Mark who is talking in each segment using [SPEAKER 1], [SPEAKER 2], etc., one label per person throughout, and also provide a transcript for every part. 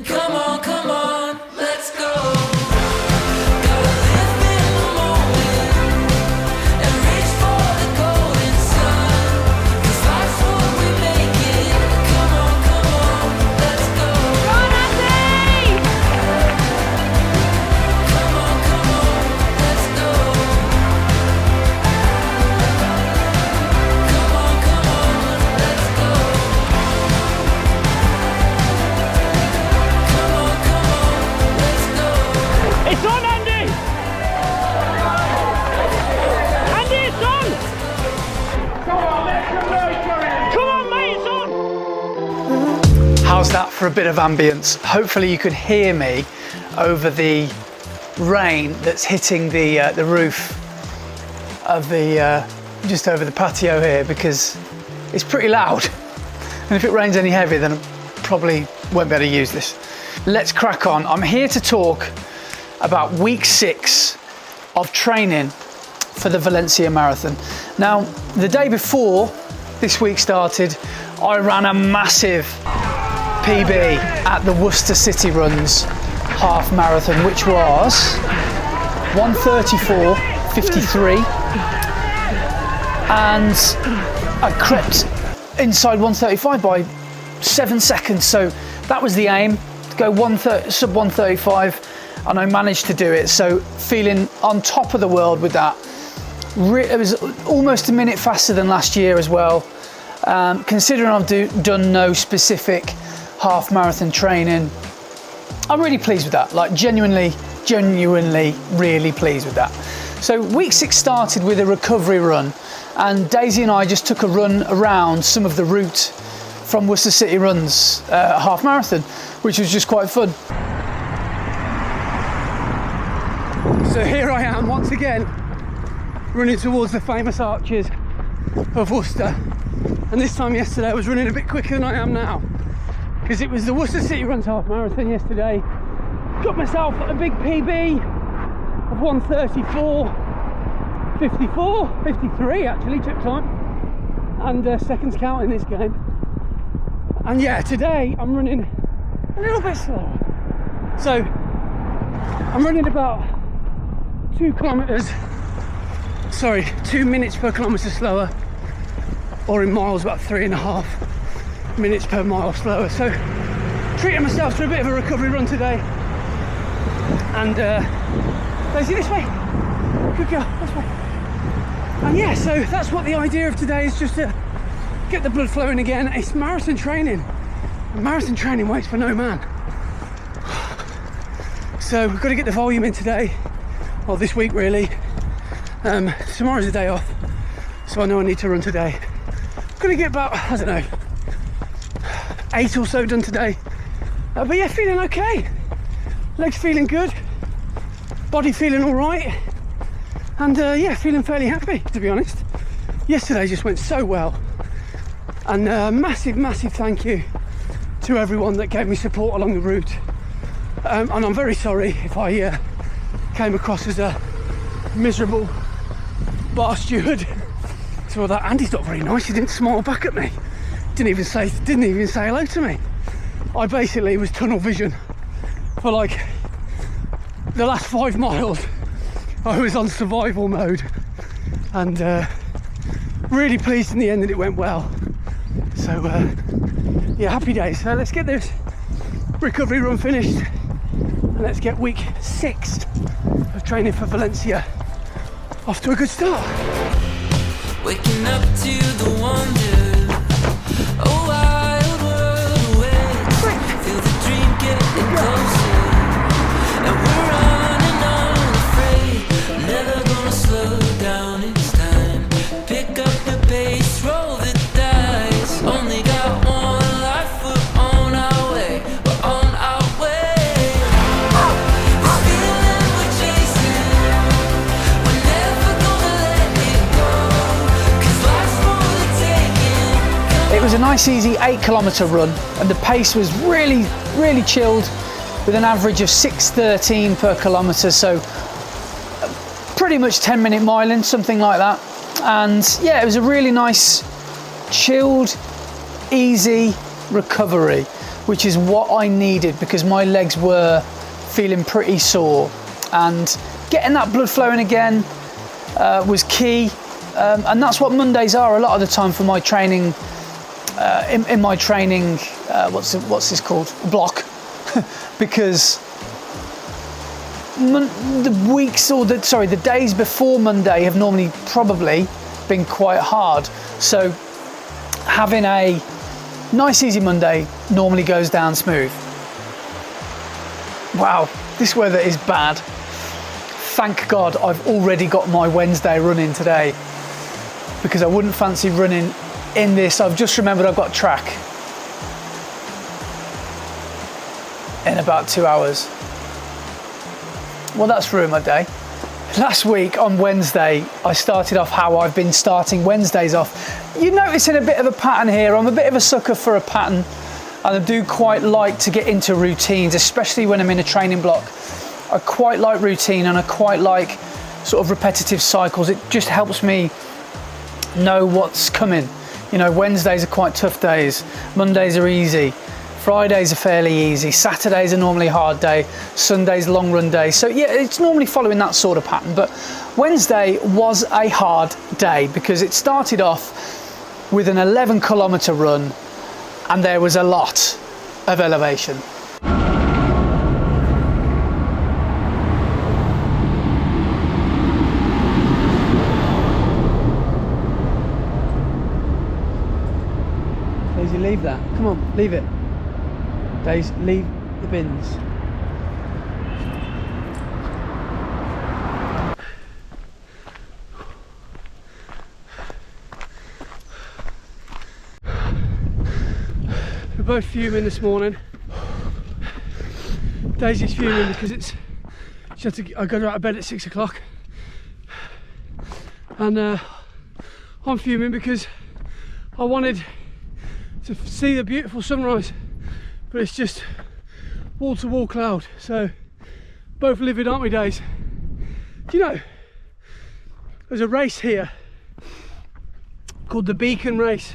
[SPEAKER 1] Come on, let's go. Gotta live in the moment and reach for the golden sun, 'cause life's what we make it. Come on, let's go.
[SPEAKER 2] Come on, Andy!
[SPEAKER 1] Come on, let's go. Come on, let's go.
[SPEAKER 2] It's on, Andy! Andy, it's on! Come on, mate, it's on!
[SPEAKER 3] How's that for a bit of ambience? Hopefully you can hear me over the rain that's hitting the roof of the just over the patio here, because it's pretty loud. And if it rains any heavier, then I probably won't be able to use this. Let's crack on. I'm here to talk about week 6 of training for the Valencia Marathon. Now, the day before this week started, I ran a massive PB at the Worcester City Runs half marathon, which was 1:34:53, and I crept inside 1:35 by 7 seconds. So that was the aim, to go sub 1:35, and I managed to do it. So feeling on top of the world with that. It was almost a minute faster than last year as well. Considering I've done no specific half marathon training, I'm really pleased with that. Like genuinely really pleased with that. So week 6 started with a recovery run, and Daisy and I just took a run around some of the route from Worcester City Runs half marathon, which was just quite fun. So here I am once again, running towards the famous arches of Worcester. And this time yesterday I was running a bit quicker than I am now, because it was the Worcester City Runs half marathon yesterday. Got myself a big PB of 1:34:53 actually, took time, and seconds count in this game. And yeah, today I'm running a little bit slower. So I'm running about 2 minutes per kilometre slower, or in miles about 3.5 minutes per mile slower. So treating myself to a bit of a recovery run today. And Daisy, this way, good girl, this way. And yeah, so that's what the idea of today is, just to get the blood flowing again. It's marathon training, and marathon training waits for no man. So we've got to get the volume in today, or this week really. Tomorrow's a day off, so I know I need to run today. I'm gonna get about, I don't know, 8 or so done today. But yeah, feeling okay. Legs feeling good, body feeling all right, and yeah, feeling fairly happy, to be honest. Yesterday just went so well, and massive thank you to everyone that gave me support along the route. And I'm very sorry if I came across as a miserable bar steward. So that Andy's not very nice. He didn't smile back at me. Didn't even say hello to me. I basically was tunnel vision for like the last 5 miles. I was on survival mode, and really pleased in the end that it went well. So yeah, happy days. So let's get this recovery run finished, and let's get week 6 of training for Valencia off to a good start.
[SPEAKER 1] Waking up to the wonder, oh wild world awaits. Feel the dream getting closer, and we're running unafraid. Never gonna slow down, it's time. Pick up the pace, roll the dice. Only got one life, we're on our way. We're on our way. This feeling we're chasing, we're never gonna let it go. 'Cause life's for the taking.
[SPEAKER 3] It was a nice easy 8-kilometre run, and the pace was really chilled, with an average of 6:13 per kilometre, so pretty much 10-minute miling, something like that. And yeah, it was a really nice, chilled, easy recovery.
[SPEAKER 4] which is what I needed because my legs were feeling pretty sore, and getting that blood flowing again was key. And that's what Mondays are a lot of the time for my training. In my training, what's this called? Block, because the days before Monday have normally probably been quite hard. So having a nice easy Monday normally goes down smooth. Wow, this weather is bad. Thank God I've already got my Wednesday running today, because I wouldn't fancy running in this. I've just remembered I've got track in about 2 hours. Well, that's ruined my day. Last week on Wednesday, I started off how I've been starting Wednesdays off. You're noticing a bit of a pattern here. I'm a bit of a sucker for a pattern, and I do quite like to get into routines, especially when I'm in a training block. I quite like routine, and I quite like sort of repetitive cycles. It just helps me know what's coming. You know, Wednesdays are quite tough days, Mondays are easy, Fridays are fairly easy, Saturdays are normally a hard day, Sunday's a long run day. So yeah, it's normally following that sort of pattern. But Wednesday was a hard day because it started off with an 11-kilometer run, and there was a lot of elevation.
[SPEAKER 3] Daisy, leave that. Come on, leave it. Daisy, leave the bins. We're both fuming this morning. Daisy's fuming because I got her out of bed at 6 o'clock. And I'm fuming because I wanted to see the beautiful sunrise, but it's just wall-to-wall cloud. So both livid, aren't we, Days? Do you know there's a race here called the Beacon Race,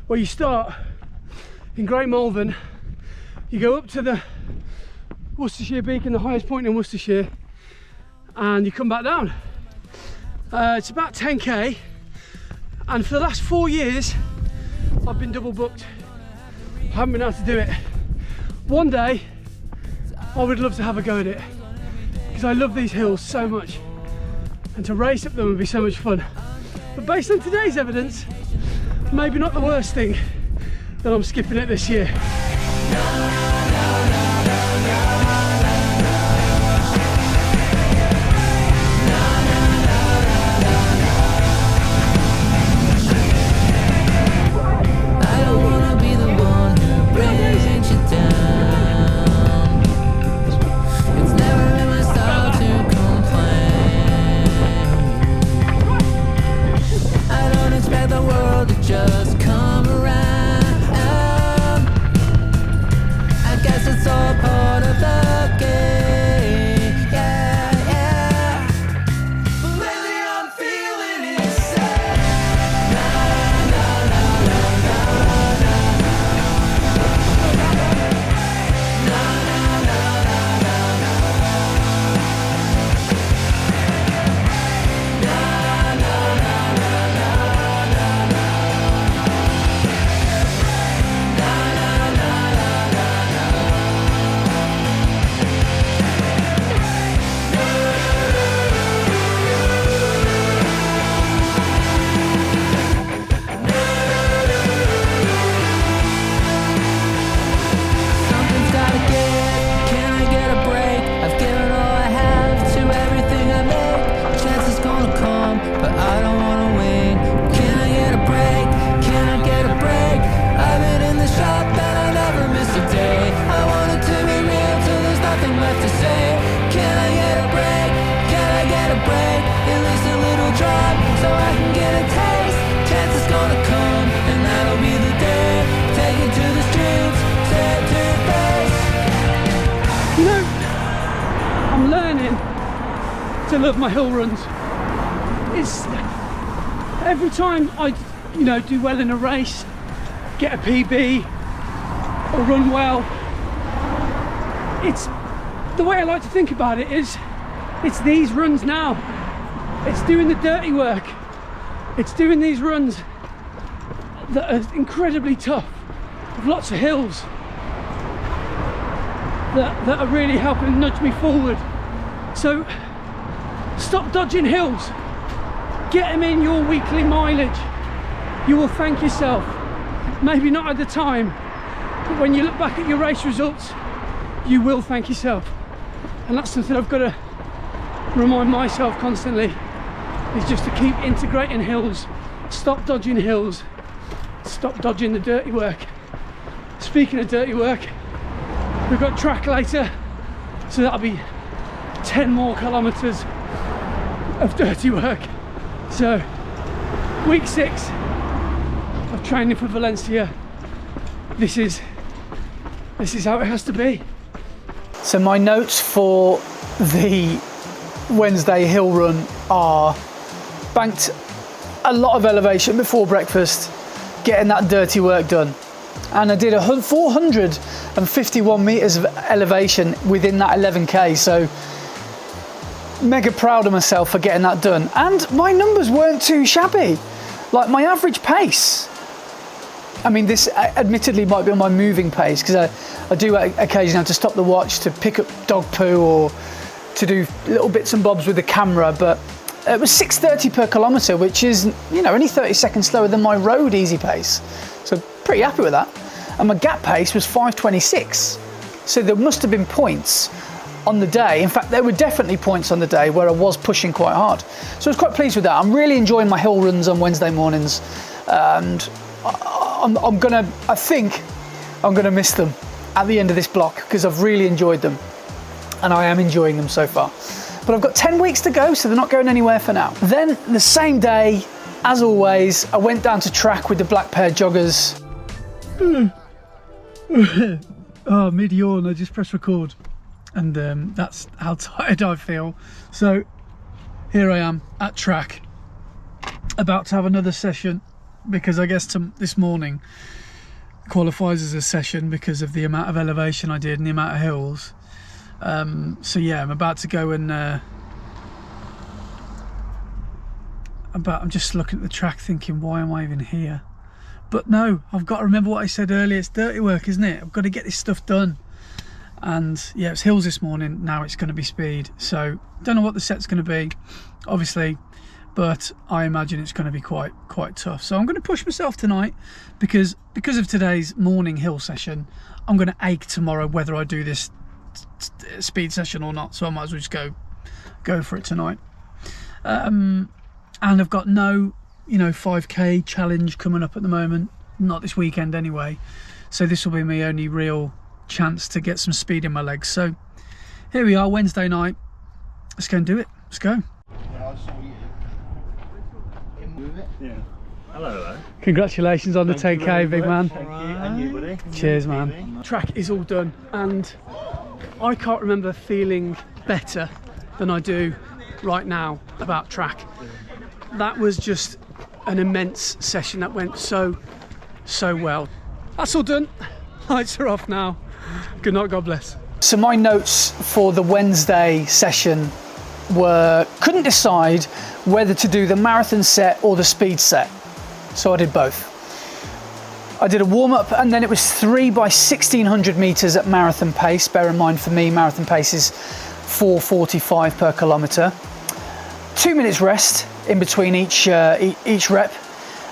[SPEAKER 3] where you start in Great Malvern, you go up to the Worcestershire Beacon, the highest point in Worcestershire, and you come back down. It's about 10k, and for the last 4 years I've been double booked. I haven't been able to do it. One day I would love to have a go at it, because I love these hills so much, and to race up them would be so much fun. But based on today's evidence, maybe not the worst thing that I'm skipping it this year.
[SPEAKER 1] Just come around. I guess it's all part of the game. Yeah, yeah. But lately I'm feeling insane. Na na na na na na. Na na na na na na. Na na na na na.
[SPEAKER 3] To love my hill runs. It's every time I do well in a race, get a PB, or run well. It's the way I like to think about it is it's these runs now. It's doing the dirty work. It's doing these runs that are incredibly tough, with lots of hills that are really helping nudge me forward. So stop dodging hills. Get them in your weekly mileage. You will thank yourself. Maybe not at the time, but when you look back at your race results, you will thank yourself. And that's something I've got to remind myself constantly, is just to keep integrating hills. Stop dodging hills. Stop dodging the dirty work. Speaking of dirty work, we've got track later, so that'll be 10 more kilometers of dirty work. So week 6 of training for Valencia. This is how it has to be.
[SPEAKER 4] So my notes for the Wednesday hill run are: banked a lot of elevation before breakfast, getting that dirty work done. And I did 451 meters of elevation within that 11k. So mega proud of myself for getting that done. And my numbers weren't too shabby. Like my average pace, I mean, this admittedly might be on my moving pace, because I do occasionally have to stop the watch to pick up dog poo or to do little bits and bobs with the camera, but it was 6:30 per kilometre, which is, you know, only 30 seconds slower than my road easy pace. So pretty happy with that. And my gap pace was 5:26. So there must have been points on the day. In fact, there were definitely points on the day where I was pushing quite hard. So I was quite pleased with that. I'm really enjoying my hill runs on Wednesday mornings, and I think I'm gonna miss them at the end of this block, because I've really enjoyed them, and I am enjoying them so far. But I've got 10 weeks to go, so they're not going anywhere for now. Then the same day, as always, I went down to track with the black pair joggers. Oh, mid-yawn, I just pressed record, and that's how tired I feel. So here I am at track, about to have another session, because I guess this morning qualifies as a session because of the amount of elevation I did and the amount of hills. So yeah, I'm about to go and I'm just looking at the track thinking, why am I even here? But no, I've got to remember what I said earlier. It's dirty work, isn't it? I've got to get this stuff done. And yeah, it's hills this morning, now it's going to be speed. So don't know what the set's going to be, obviously, but I imagine it's going to be quite tough. So I'm going to push myself tonight, because of today's morning hill session, I'm going to ache tomorrow whether I do this speed session or not. So I might as well just go for it tonight. And I've got no 5k challenge coming up at the moment, not this weekend anyway, so this will be my only real chance to get some speed in my legs. So here we are, Wednesday night. Let's go and do it. Let's go.
[SPEAKER 5] Yeah. Hello.
[SPEAKER 3] Congratulations on the 10k, big man.
[SPEAKER 5] Thank you. And you, buddy.
[SPEAKER 3] Cheers, man. Track is all done, and I can't remember feeling better than I do right now about track. That was just an immense session that went so well. That's all done. Lights are off now. Good night, God bless. So my notes for the Wednesday session were, couldn't decide whether to do the marathon set or the speed set, so I did both. I did a warm-up, and then it was 3 by 1600 meters at marathon pace. Bear in mind, for me, marathon pace is 4:45 per kilometer. 2 minutes rest in between each rep,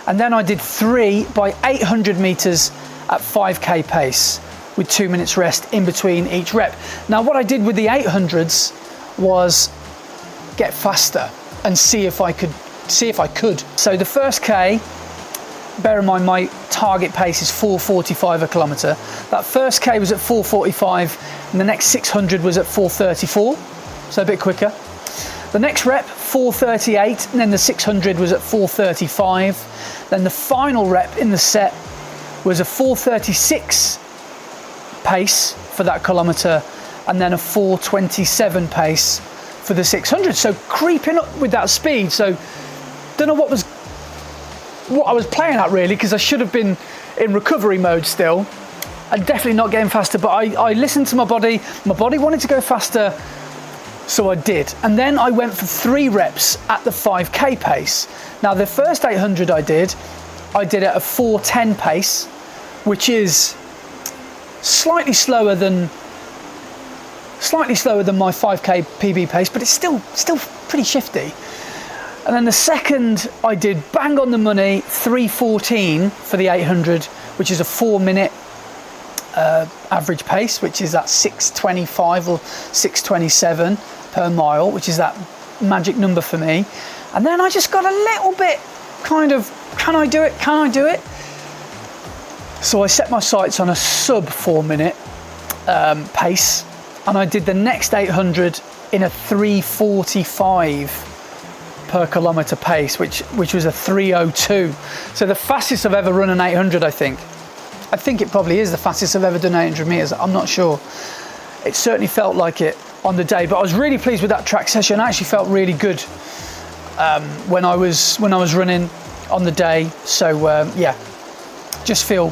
[SPEAKER 3] and then I did 3 by 800 meters at 5k pace with 2 minutes rest in between each rep. Now what I did with the 800s was get faster and see if I could. So the first K, bear in mind my target pace is 4:45 a kilometer. That first K was at 4:45, and the next 600 was at 4:34, so a bit quicker. The next rep, 4:38, and then the 600 was at 4:35. Then the final rep in the set was a 4:36 pace for that kilometre, and then a 4:27 pace for the 600. So creeping up with that speed. So don't know what I was playing at really, because I should have been in recovery mode still.
[SPEAKER 4] and definitely not getting faster, but I listened to my body. My body wanted to go faster, so I did. And then I went for 3 reps at the 5k pace. Now the first 800 I did at a 4:10 pace, which is slightly slower than my 5k PB pace, but it's still pretty shifty. And then the second I did bang on the money, 3:14 for the 800, which is a 4-minute average pace, which is at 6:25 or 6:27 per mile, which is that magic number for me. And then I just got a little bit kind of, can I do it? So I set my sights on a sub 4-minute pace, and I did the next 800 in a 3:45 per kilometre pace, which was a 3:02. So the fastest I've ever run an 800, I think. I think it probably is the fastest I've ever done 800 metres. I'm not sure. It certainly felt like it on the day, but I was really pleased with that track session. I actually felt really good when I was running on the day. So yeah, just feel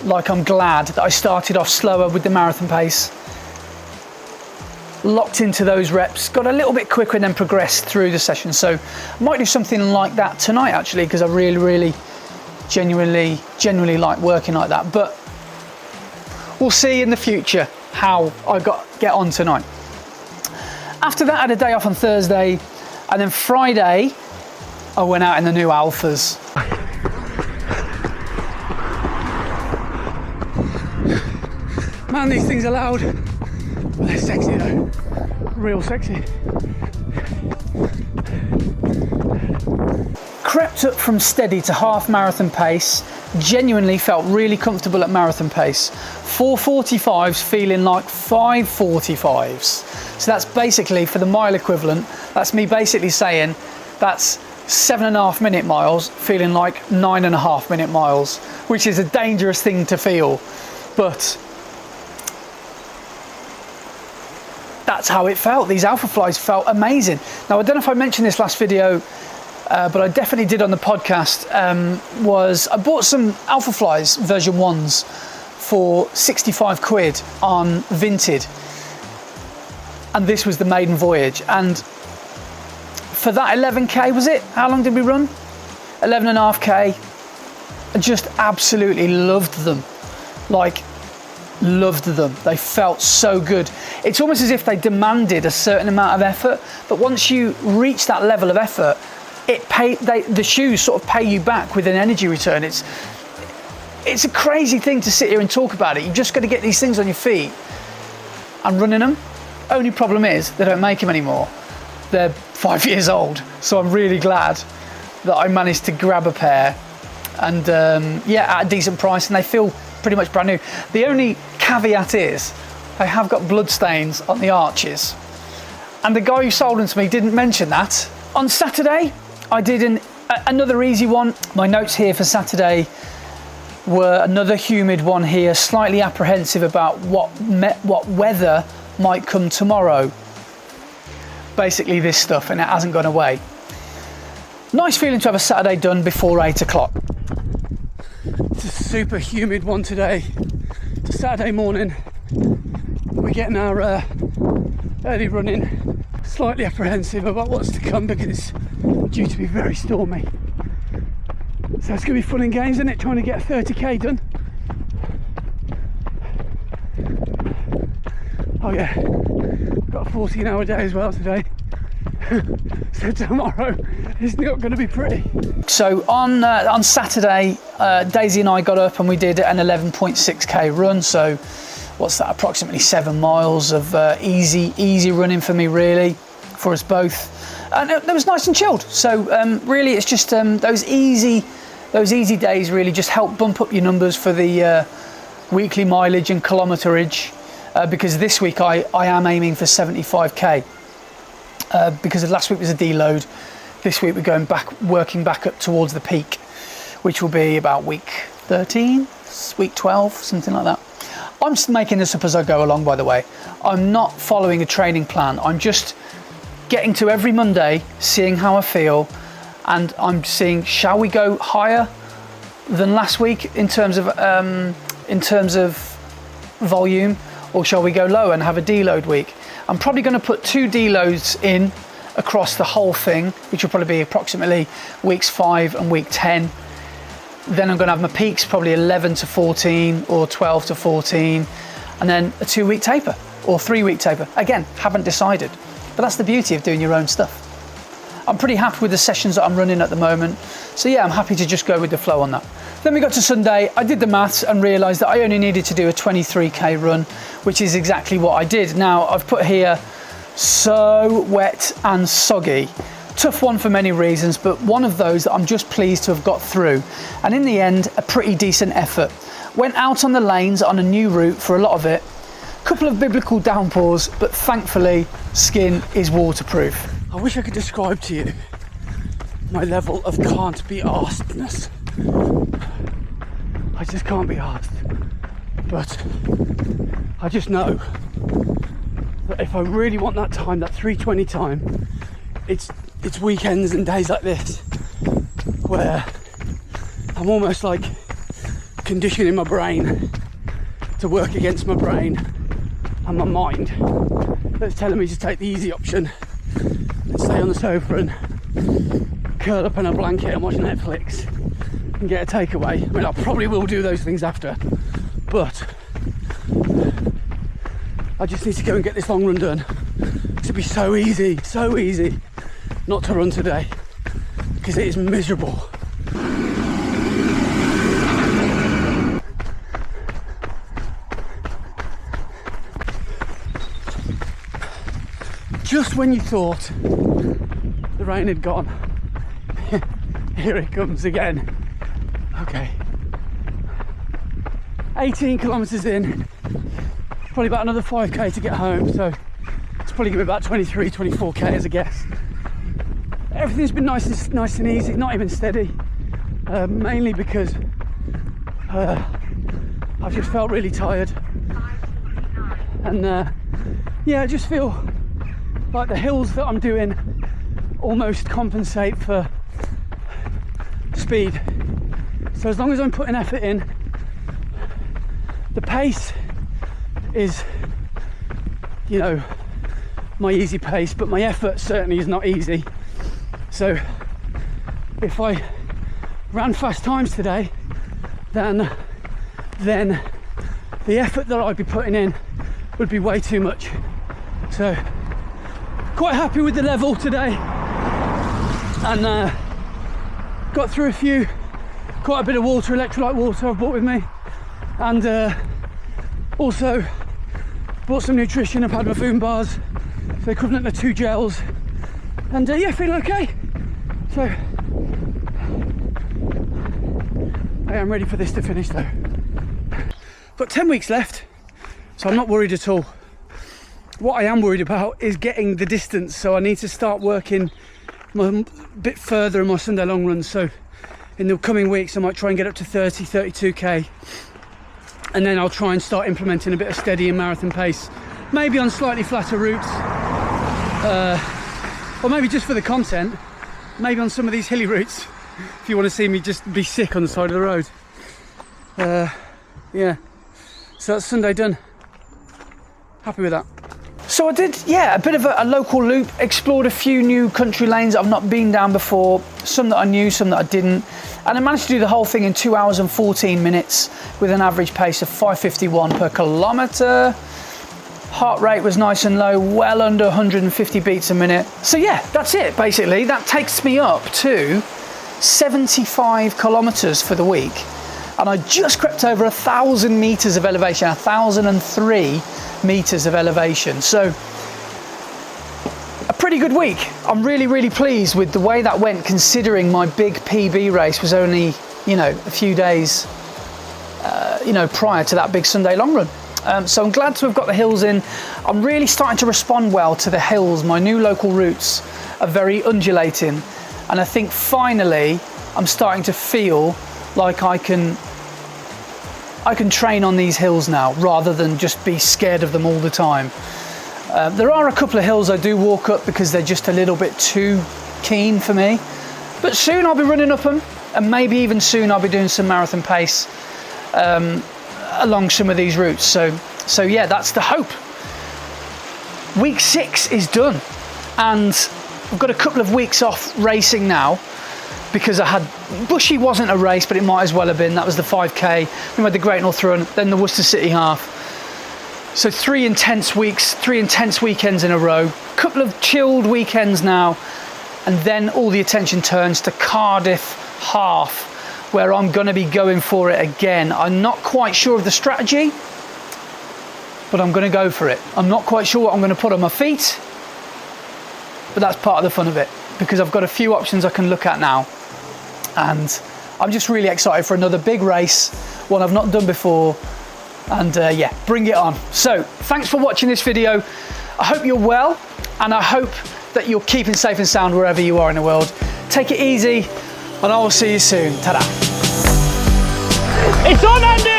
[SPEAKER 4] like I'm glad that I started off slower with the marathon pace, locked into those reps, got a little bit quicker and then progressed through the session. So I might do something like that tonight actually, because I really genuinely like working like that. But we'll see in the future how I get on tonight. After that, I had a day off on Thursday, and then Friday I went out in the new Alphas.
[SPEAKER 3] Man, these things are loud, but they're sexy though, real sexy.
[SPEAKER 4] Crept up from steady to half marathon pace, genuinely felt really comfortable at marathon pace. 4:45s feeling like 5:45s. So that's basically, for the mile equivalent, that's me basically saying that's 7.5 minute miles feeling like 9.5 minute miles, which is a dangerous thing to feel, but that's how it felt. These Alpha Flies felt amazing. Now, I don't know if I mentioned this last video, but I definitely did on the podcast, was I bought some Alpha Flies version 1s for 65 quid on Vinted. And this was the maiden voyage. And for that 11k, was it? How long did we run? 11.5k. I just absolutely loved them. Like, loved them. They felt so good. It's almost as if they demanded a certain amount of effort, but once you reach that level of effort, the shoes sort of pay you back with an energy return. It's a crazy thing to sit here and talk about it. You just got to get these things on your feet and running them. Only problem is they don't make them anymore. They're 5 years old, so I'm really glad that I managed to grab a pair, and yeah, at a decent price, and they feel pretty much brand new. The only caveat is they have got blood stains on the arches, and the guy who sold them to me didn't mention that. On Saturday I did another easy one. My notes here for Saturday were another humid one here, slightly apprehensive about what weather might come tomorrow. Basically this stuff, and it hasn't gone away. Nice feeling to have a Saturday done before 8 o'clock.
[SPEAKER 3] It's a super humid one today. It's a Saturday morning. We're getting our early running. Slightly apprehensive about what's to come because it's due to be very stormy. So it's going to be fun and games, isn't it? Trying to get a 30k done. Oh yeah, got a 14-hour day as well today. So tomorrow is not going to be pretty.
[SPEAKER 4] So on Saturday, Daisy and I got up and we did an 11.6k run. So what's that? Approximately 7 miles of easy running for me, really, for us both. And it was nice and chilled. So really, it's just those easy days really just help bump up your numbers for the weekly mileage and kilometerage. Because this week I am aiming for 75k. Because last week was a deload. This week we're going back, working back up towards the peak, which will be about week 13, week 12, something like that. I'm just making this up as I go along, by the way. I'm not following a training plan. I'm just getting to every Monday, seeing how I feel, and I'm seeing, shall we go higher than last week in terms of in terms of volume, or shall we go low and have a deload week? I'm probably going to put 2 deloads in across the whole thing, which will probably be approximately weeks 5 and week 10. Then I'm going to have my peaks probably 11 to 14 or 12 to 14, and then a 2-week taper or 3-week taper. Again, haven't decided, but that's the beauty of doing your own stuff. I'm pretty happy with the sessions that I'm running at the moment. So yeah, I'm happy to just go with the flow on that. Then we got to Sunday, I did the maths and realised that I only needed to do a 23k run, which is exactly what I did. Now, I've put here, so wet and soggy. Tough one for many reasons, but one of those that I'm just pleased to have got through. And in the end, a pretty decent effort. Went out on the lanes on a new route for a lot of it. Couple of biblical downpours, but thankfully, skin is waterproof.
[SPEAKER 3] I wish I could describe to you my level of can't be arsedness. I just can't be arsed. But I just know that if I really want that time, that 3:20 time, it's weekends and days like this where I'm almost like conditioning my brain to work against my brain and my mind that's telling me to take the easy option and stay on the sofa and curl up in a blanket and watch Netflix and get a takeaway. I mean, I probably will do those things after, but I just need to go and get this long run done. It'd be so easy not to run today because it is miserable. Just when you thought the rain had gone, here it comes again. Okay, 18 kilometers in, probably about another 5k to get home, so it's probably gonna be about 23, 24k as a guess. Everything's been nice and easy, not even steady, mainly because I've just felt really tired, and yeah, I just feel like the hills that I'm doing almost compensate for speed. So as long as I'm putting effort in, the pace is, you know, my easy pace, but my effort certainly is not easy. So if I ran fast times today, then the effort that I'd be putting in would be way too much. So quite happy with the level today, and got through quite a bit of water, electrolyte water I've brought with me, and also bought some nutrition. I've had my food bars, so equivalent to 2 gels, and yeah, feeling okay. So I am ready for this to finish though. Got 10 weeks left, so I'm not worried at all. What I am worried about is getting the distance, so I need to start working a bit further in my Sunday long runs. So in the coming weeks I might try and get up to 30, 32k, and then I'll try and start implementing a bit of steady and marathon pace, maybe on slightly flatter routes, or maybe just for the content, maybe on some of these hilly routes if you want to see me just be sick on the side of the road. Yeah, so that's Sunday done. Happy with that.
[SPEAKER 4] So I did, yeah, a bit of a local loop, explored a few new country lanes I've not been down before, some that I knew, some that I didn't, and I managed to do the whole thing in 2 hours and 14 minutes with an average pace of 5:51 per kilometre. Heart rate was nice and low, well under 150 beats a minute. So yeah, that's it basically. That takes me up to 75 kilometres for the week, and I just crept over 1,000 metres of elevation, 1,003 meters of elevation. So a pretty good week. I'm really pleased with the way that went, considering my big PB race was only, you know, a few days prior to that big Sunday long run. So I'm glad to have got the hills in. I'm really starting to respond well to the hills. My new local routes are very undulating, and I think finally I'm starting to feel like I can train on these hills now rather than just be scared of them all the time. There are a couple of hills I do walk up because they're just a little bit too keen for me, but soon I'll be running up them, and maybe even soon I'll be doing some marathon pace. along some of these routes. So yeah, that's the hope. Week 6 is done, and I've got a couple of weeks off racing now because I had Bushy wasn't a race, but it might as well have been. That was the 5k. Then we had the Great North Run, then the Worcester City Half. So 3 intense weeks, 3 intense weekends in a row. Couple of chilled weekends now, and then all the attention turns to Cardiff Half, where I'm going to be going for it again. I'm not quite sure of the strategy, but I'm going to go for it. I'm not quite sure what I'm going to put on my feet, but that's part of the fun of it, because I've got a few options I can look at now, and I'm just really excited for another big race, one I've not done before, and yeah, bring it on. So thanks for watching this video. I hope you're well, and I hope that you're keeping safe and sound wherever you are in the world. Take it easy, and I will see you soon. Ta-da.
[SPEAKER 2] It's on, Andy!